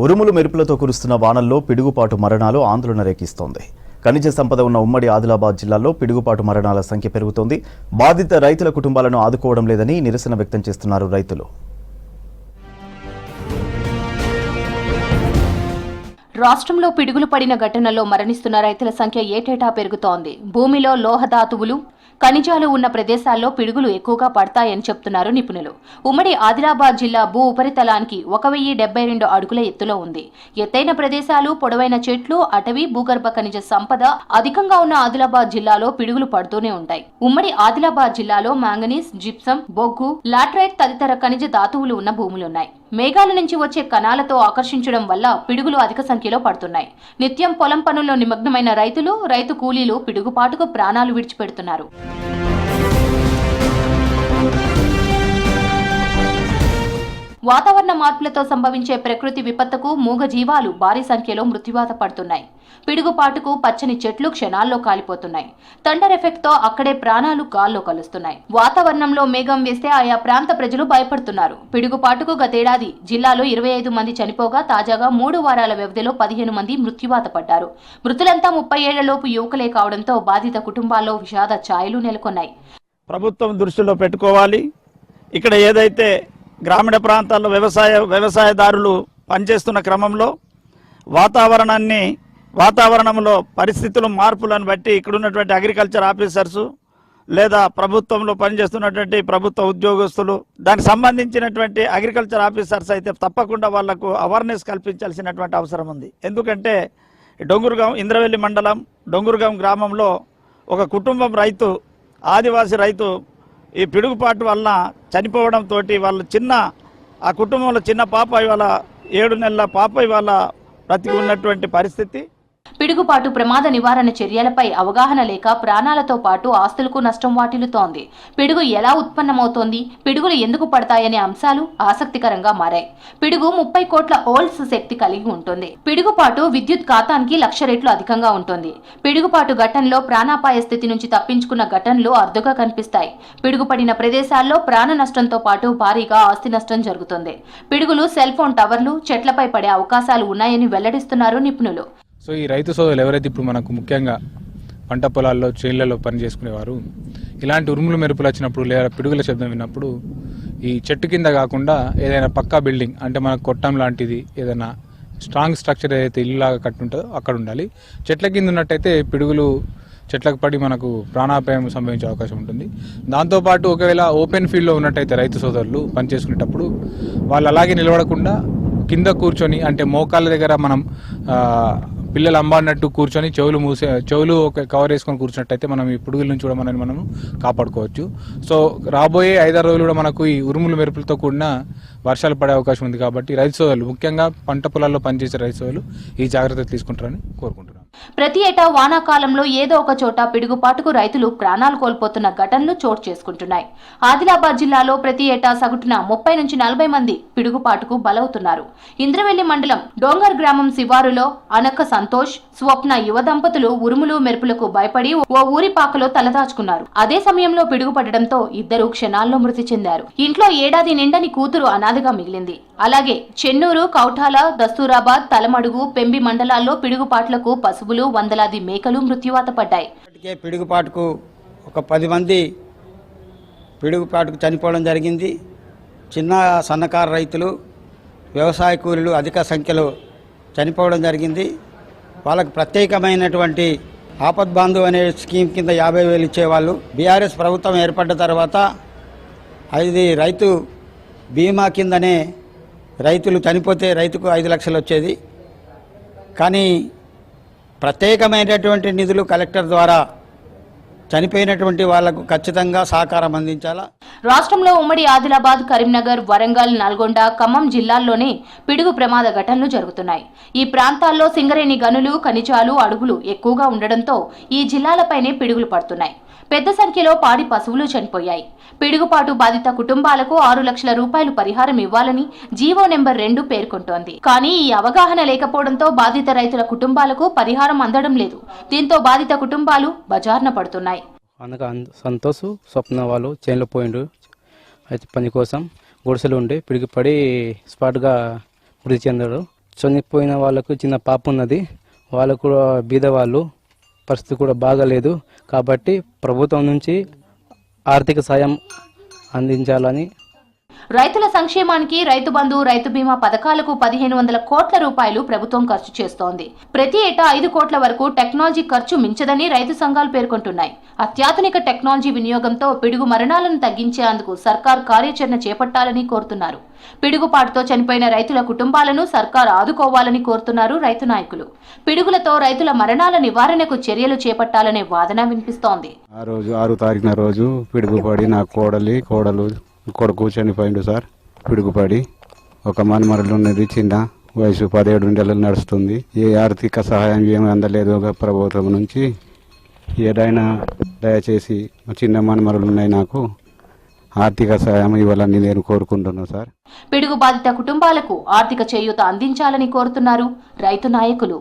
ఉరుములు మెరుపులతో కురుస్తున్న వానల్లో పిడుగుపాటు మరణాలు ఆందోళన రేకిస్తోంది. ఖనిజ సంపద ఉన్న ఉమ్మడి ఆదిలాబాద్ జిల్లాలో పిడుగుపాటు మరణాల సంఖ్య పెరుగుతోంది. బాధిత రైతుల కుటుంబాలను ఆదుకోవడం లేదని నిరసన వ్యక్తం చేస్తున్నారు రైతులు. రాష్ట్రంలో పిడుగులు పడిన ఘటనల్లో మరణిస్తున్న రైతుల సంఖ్య ఏటేటా పెరుగుతోంది. భూమిలో లోహధాతువులు, ఖనిజాలు ఉన్న ప్రదేశాల్లో పిడుగులు ఎక్కువగా పడతాయని చెప్తున్నారు నిపుణులు. ఉమ్మడి ఆదిలాబాద్ జిల్లా భూ ఉపరితలానికి 1072 అడుగుల ఎత్తులో ఉంది. ఎత్తైన ప్రదేశాలు, పొడవైన చెట్లు, అటవీ, భూగర్భ ఖనిజ సంపద అధికంగా ఉన్న ఆదిలాబాద్ జిల్లాలో పిడుగులు పడుతూనే ఉంటాయి. ఉమ్మడి ఆదిలాబాద్ జిల్లాలో మాంగనీస్, జిప్సం, బొగ్గు, లాట్రైట్ తదితర ఖనిజ ధాతువులు ఉన్న భూములున్నాయి. మేఘాల నుంచి వచ్చే కణాలతో ఆకర్షించడం వల్ల పిడుగులు అధిక సంఖ్యలో పడుతున్నాయి. నిత్యం పొలం పనుల్లో నిమగ్నమైన రైతులు, రైతు కూలీలు పిడుగుపాటుకు ప్రాణాలు విడిచిపెడుతున్నారు. వాతావరణ మార్పులతో సంభవించే ప్రకృతి విపత్తుకు మూగ జీవాలు భారీ సంఖ్యలో మృత్యువాత పడుతున్నాయి. పిడుగుపాటుకు పచ్చని చెట్లు క్షణాల్లో కాలిపోతున్నాయి. థండర్ ఎఫెక్ట్ తో అక్కడే ప్రాణాలు గాల్లో కలుస్తున్నాయి. వాతావరణంలో మేఘం వేస్తే ఆయా ప్రాంత ప్రజలు భయపడుతున్నారు. పిడుగుపాటుకు గతేడాది జిల్లాలో 25 మంది చనిపోగా తాజాగా 3 వారాల వ్యవధిలో 15 మంది మృత్యువాత పడ్డారు. మృతులంతా 30 ఏళ్లలోపు యువకులే కావడంతో బాధిత కుటుంబాల్లో విషాద ఛాయలు నెలకొన్నాయి. ప్రభుత్వం దృష్టిలో పెట్టుకోవాలి. ఇక్కడ ఏదైతే గ్రామీణ ప్రాంతాల్లో వ్యవసాయదారులు పనిచేస్తున్న క్రమంలో వాతావరణంలో పరిస్థితుల మార్పులను బట్టి ఇక్కడ ఉన్నటువంటి అగ్రికల్చర్ ఆఫీసర్సు లేదా ప్రభుత్వంలో పనిచేస్తున్నటువంటి ప్రభుత్వ ఉద్యోగస్తులు, దానికి సంబంధించినటువంటి అగ్రికల్చర్ ఆఫీసర్స్ అయితే తప్పకుండా వాళ్లకు అవేర్నెస్ కల్పించాల్సినటువంటి అవసరం ఉంది. ఎందుకంటే డొంగురుగాం, ఇంద్రవెల్లి మండలం డొంగురుగాం గ్రామంలో ఒక కుటుంబం రైతు, ఆదివాసీ రైతు ఈ పిడుగుపాటు వలన చనిపోవడంతో ఆ కుటుంబంలో చిన్న పాప ఇవాళ 7 నెలల పాప ఇవాళ బ్రతికి ఉన్నటువంటి పరిస్థితి. పిడుగుపాటు ప్రమాద నివారణ చర్యలపై అవగాహన లేక ప్రాణాలతో పాటు ఆస్తులకు నష్టం వాటిల్లుతోంది. పిడుగు ఎలా ఉత్పన్నమవుతోంది, పిడుగులు ఎందుకు పడతాయనే అంశాలు ఆసక్తికరంగా మారాయి. పిడుగు 30 కోట్ల ఓల్ట్స్ శక్తి కలిగి ఉంటుంది. పిడుగుపాటు విద్యుత్ ఘాతానికి 1,00,000 రెట్లు అధికంగా ఉంటుంది. పిడుగుపాటు ఘటనలో ప్రాణాపాయ స్థితి నుంచి తప్పించుకున్న ఘటనలు అరుదుగా కనిపిస్తాయి. పిడుగుపడిన ప్రదేశాల్లో ప్రాణ నష్టంతో పాటు భారీగా ఆస్తి నష్టం జరుగుతుంది. పిడుగులు సెల్ ఫోన్ టవర్లు, చెట్లపై పడే అవకాశాలు ఉన్నాయని వెల్లడిస్తున్నారు నిపుణులు. సో ఈ రైతు సోదరులు ఎవరైతే ఇప్పుడు మనకు ముఖ్యంగా పంట పొలాల్లో, చేళ్లలో పని చేసుకునేవారు ఇలాంటి ఉరుములు మెరుపులు వచ్చినప్పుడు లేదా పిడుగుల శబ్దం విన్నప్పుడు ఈ చెట్టు కింద కాకుండా ఏదైనా పక్కా బిల్డింగ్ అంటే మనకు కొట్టం లాంటిది ఏదైనా స్ట్రాంగ్ స్ట్రక్చర్ ఏదైతే ఇల్లులాగా కట్టుంటుందో అక్కడ ఉండాలి. చెట్ల కింద ఉన్నట్టయితే పిడుగులు చెట్లకు పడి మనకు ప్రాణాపాయం సంభవించే అవకాశం ఉంటుంది. దాంతోపాటు ఒకవేళ ఓపెన్ ఫీల్డ్లో ఉన్నట్టయితే రైతు సోదరులు పని చేసుకునేటప్పుడు వాళ్ళు అలాగే నిలబడకుండా కింద కూర్చొని అంటే మోకాళ్ళ దగ్గర మనం పిల్లలు అంబాడినట్టు కూర్చొని చెవులు ఒక కవర్ వేసుకొని కూర్చున్నట్టయితే మనం ఈ పిడుగుల నుంచి కూడా మనం కాపాడుకోవచ్చు. సో రాబోయే 5-6 రోజులు కూడా మనకు ఈ ఉరుములు మెరుపులతో కూడిన వర్షాలు పడే అవకాశం ఉంది. కాబట్టి రైతు సోదరులు, ముఖ్యంగా పంట పొలాల్లో పనిచేసే రైతు సోదరులు ఈ జాగ్రత్తలు తీసుకుంటారని కోరుకుంటున్నాను. ప్రతి ఏటా వానాకాలంలో ఏదో ఒక చోట పిడుగుపాటుకు రైతులు ప్రాణాలు కోల్పోతున్న ఘటనలు చోటు చేసుకుంటున్నాయి. ఆదిలాబాద్ జిల్లాలో ప్రతి ఏటా సగటున 30 నుంచి 40 మంది పిడుగుపాటుకు బలవుతున్నారు. ఇంద్రవెల్లి మండలం డోంగర్ గ్రామం శివారులో అనక్క సంతోష్, స్వప్న యువ దంపతులు ఉరుములు మెరుపులకు భయపడి ఓ ఊరి పాకలో తలదాచుకున్నారు. అదే సమయంలో పిడుగు పడడంతో ఇద్దరు క్షణాల్లో మృతి చెందారు. ఇంట్లో ఏడాది నిండని కూతురు అనాథగా మిగిలింది. అలాగే చెన్నూరు, కౌఠాల, దస్తూరాబాద్, తలమడుగు, పెంబి మండలాల్లో పిడుగుపాట్లకు పశువులు, వందలాది మేకలు మృత్యువాత పడ్డాయి. పిడుగుపాటుకు ఒక 10 మంది పిడుగుపాటుకు చనిపోవడం జరిగింది. చిన్న సన్నకారు రైతులు, వ్యవసాయ కూలీలు అధిక సంఖ్యలో చనిపోవడం జరిగింది. వాళ్ళకు ప్రత్యేకమైనటువంటి ఆపద్బాంధు అనే స్కీమ్ కింద 50,000 ఇచ్చేవాళ్ళు. బీఆర్ఎస్ ప్రభుత్వం ఏర్పడ్డ తర్వాత అది రైతు బీమా కిందనే రైతులు చనిపోతే రైతుకు 5 లక్షలు వచ్చేది. కానీ ప్రత్యేకమైనటువంటి నిధులు కలెక్టర్ ద్వారా చనిపోయినటువంటి వాళ్లకు ఖచ్చితంగా సహకారం అందించాలా. రాష్ట్రంలో ఉమ్మడి ఆదిలాబాద్, కరీంనగర్, వరంగల్, నల్గొండ, ఖమ్మం జిల్లాల్లోనే పిడుగు ప్రమాద ఘటనలు జరుగుతున్నాయి. ఈ ప్రాంతాల్లో సింగరేణి గనులు, ఖనిజాలు, అడుగులు ఎక్కువగా ఉండడంతో ఈ జిల్లాలపైనే పిడుగులు పడుతున్నాయి. పెద్ద సంఖ్యలో పాడి పశువులు చనిపోయాయి. పిడుగుపాటు బాధిత కుటుంబాలకు 6 లక్షల రూపాయలు పరిహారం ఇవ్వాలని జీవో నెంబర్ 2 పేర్కొంటోంది. కానీ ఈ అవగాహన లేకపోవడంతో బాధిత రైతుల కుటుంబాలకు పరిహారం అందడం లేదు. దీంతో బాధిత కుటుంబాలు బజార్న పడుతున్నాయి. అనగా సంతోష్, స్వప్న వాళ్ళు చేనులో పోయిండు. అయితే పని కోసం గుడిసెలు ఉండి పిడిగిపడి స్పాట్గా మృతి చెందాడు. చనిపోయిన వాళ్ళకు చిన్న పాప ఉన్నది. వాళ్ళు కూడా బీదవాళ్ళు, పరిస్థితి కూడా బాగాలేదు. కాబట్టి ప్రభుత్వం నుంచి ఆర్థిక సాయం అందించాలని. రైతుల సంక్షేమానికి రైతు బంధు, రైతు బీమా పథకాలకు 1500 కోట్ల రూపాయలు ప్రభుత్వం ఖర్చు చేస్తోంది. ప్రతి ఏటా 5 కోట్ల వరకు టెక్నాలజీ ఖర్చు మించదని రైతు సంఘాలు పేర్కొంటున్నాయి. అత్యాధునిక టెక్నాలజీ వినియోగంతో పిడుగు మరణాలను తగ్గించేందుకు సర్కార్ కార్యాచరణ చేపట్టాలని కోరుతున్నారు. పిడుగుపాటుతో చనిపోయిన రైతుల కుటుంబాలను సర్కార్ ఆదుకోవాలని కోరుతున్నారు రైతు నాయకులు. పిడుగులతో రైతుల మరణాల నివారణకు చర్యలు చేపట్టాలనే వాదన వినిపిస్తోంది. ఆ రోజు 6వ తారీఖున రోజు పిడుగుపడి నా కోడలు కొడుకు చనిపోయిండు సార్. పిడుగుపడి ఒక మనమరలు ఉన్నది, చిన్న వయసు 17 నెలలు నడుస్తుంది. ఏ ఆర్థిక సహాయం ఏమి అందలేదు ప్రభుత్వం నుంచి. ఏదైనా దయచేసి చిన్న మనమరలు ఉన్నాయి, నాకు ఆర్థిక సహాయం ఇవ్వాలని నేను కోరుకుంటున్నాను సార్. పిడుగు బాధిత కుటుంబాలకు ఆర్థిక చేయూత అందించాలని కోరుతున్నారు రైతు నాయకులు.